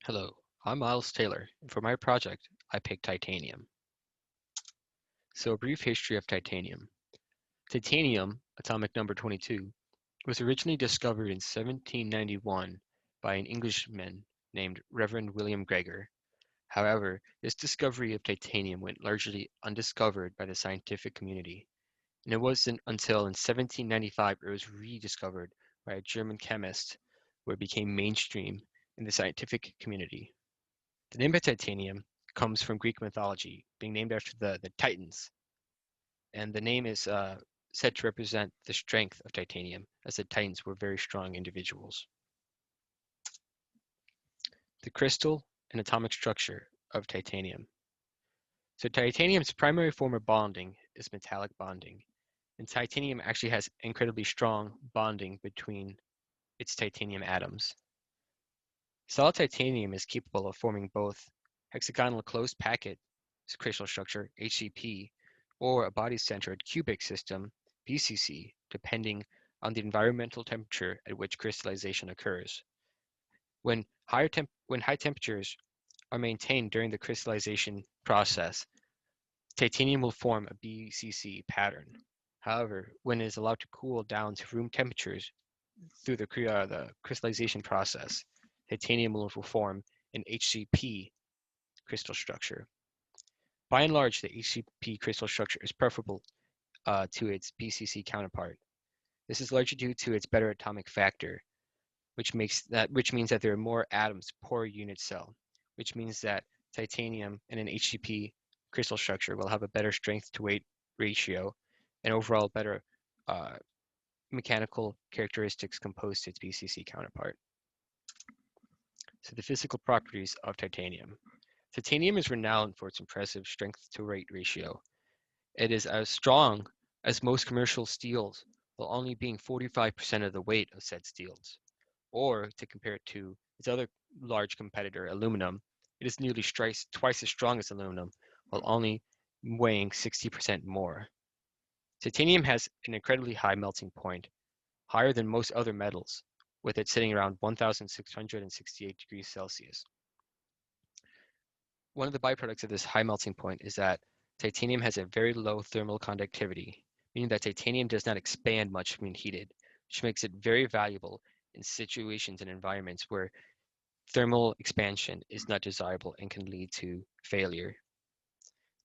Hello, I'm Myles Taylor, and for my project, I picked titanium. So a brief history of titanium. Titanium, atomic number 22, was originally discovered in 1791 by an Englishman named Reverend William Gregor. However, this discovery of titanium went largely undiscovered by the scientific community, and it wasn't until in 1795 it was rediscovered by a German chemist where it became mainstream in the scientific community. The name of titanium comes from Greek mythology, being named after the Titans, and the name is said to represent the strength of titanium, as the Titans were very strong individuals. The crystal and atomic structure of titanium. So titanium's primary form of bonding is metallic bonding, and titanium actually has incredibly strong bonding between its titanium atoms. Solid titanium is capable of forming both hexagonal closed packet crystal structure (HCP) or a body-centered cubic system (BCC), depending on the environmental temperature at which crystallization occurs. When high temperatures are maintained during the crystallization process, titanium will form a BCC pattern. However, when it is allowed to cool down to room temperatures through the crystallization process, titanium will form an HCP crystal structure. By and large, the HCP crystal structure is preferable to its BCC counterpart. This is largely due to its better atomic factor, which means that there are more atoms per unit cell, which means that titanium in an HCP crystal structure will have a better strength to weight ratio and overall better uh, mechanical characteristics composed to its BCC counterpart. So the physical properties of titanium. Titanium is renowned for its impressive strength to weight ratio. It is as strong as most commercial steels, while only being 45% of the weight of said steels. Or, to compare it to its other large competitor, aluminum, it is nearly twice as strong as aluminum, while only weighing 60% more. Titanium has an incredibly high melting point, higher than most other metals, with it sitting around 1,668 degrees Celsius. One of the byproducts of this high melting point is that titanium has a very low thermal conductivity, meaning that titanium does not expand much when heated, which makes it very valuable in situations and environments where thermal expansion is not desirable and can lead to failure.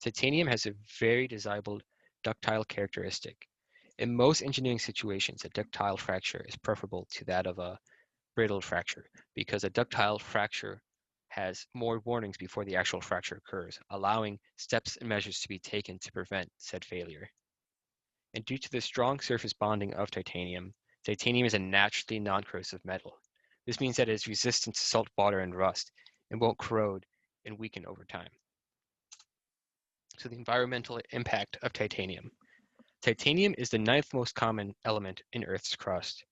Titanium has a very desirable ductile characteristic. In most engineering situations, a ductile fracture is preferable to that of a brittle fracture because a ductile fracture has more warnings before the actual fracture occurs, allowing steps and measures to be taken to prevent said failure. And due to the strong surface bonding of titanium, titanium is a naturally non-corrosive metal. This means that it is resistant to salt water and rust and won't corrode and weaken over time. So the environmental impact of titanium. Titanium is the ninth most common element in Earth's crust.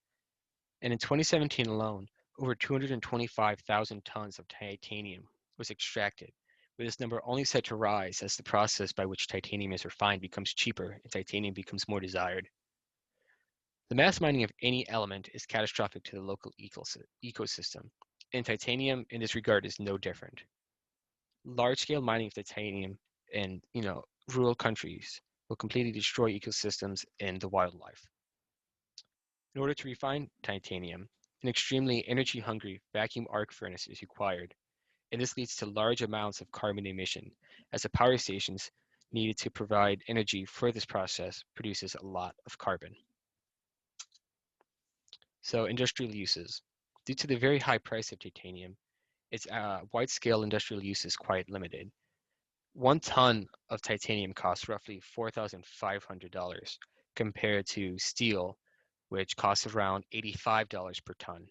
And in 2017 alone, over 225,000 tons of titanium was extracted, with this number only set to rise as the process by which titanium is refined becomes cheaper and titanium becomes more desired. The mass mining of any element is catastrophic to the local ecosystem, and titanium in this regard is no different. Large-scale mining of titanium in rural countries will completely destroy ecosystems and the wildlife. In order to refine titanium, an extremely energy-hungry vacuum arc furnace is required, and this leads to large amounts of carbon emission, as the power stations needed to provide energy for this process produces a lot of carbon. So industrial uses. Due to the very high price of titanium, its wide-scale industrial use is quite limited. 1 ton of titanium costs roughly $4,500 compared to steel, which costs around $85 per ton.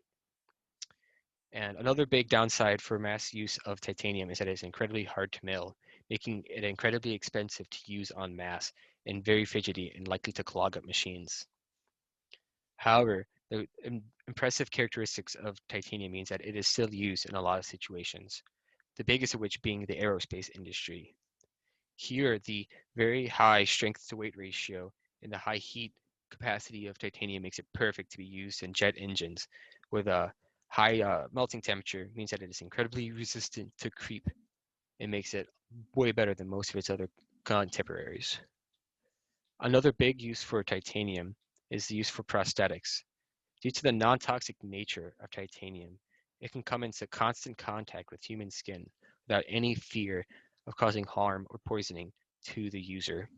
And another big downside for mass use of titanium is that it is incredibly hard to mill, making it incredibly expensive to use en masse and very fidgety and likely to clog up machines. However, the impressive characteristics of titanium means that it is still used in a lot of situations, the biggest of which being the aerospace industry. Here, the very high strength to weight ratio and the high heat capacity of titanium makes it perfect to be used in jet engines with High melting temperature means that it is incredibly resistant to creep. It makes it way better than most of its other contemporaries. Another big use for titanium is the use for prosthetics. Due to the non-toxic nature of titanium, it can come into constant contact with human skin without any fear of causing harm or poisoning to the user.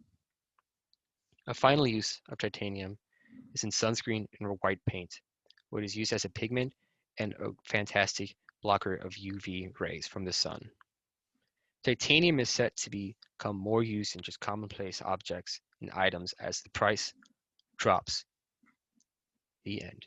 A final use of titanium is in sunscreen and white paint, where it is used as a pigment and a fantastic blocker of UV rays from the sun. Titanium is set to become more used in just commonplace objects and items as the price drops. The end.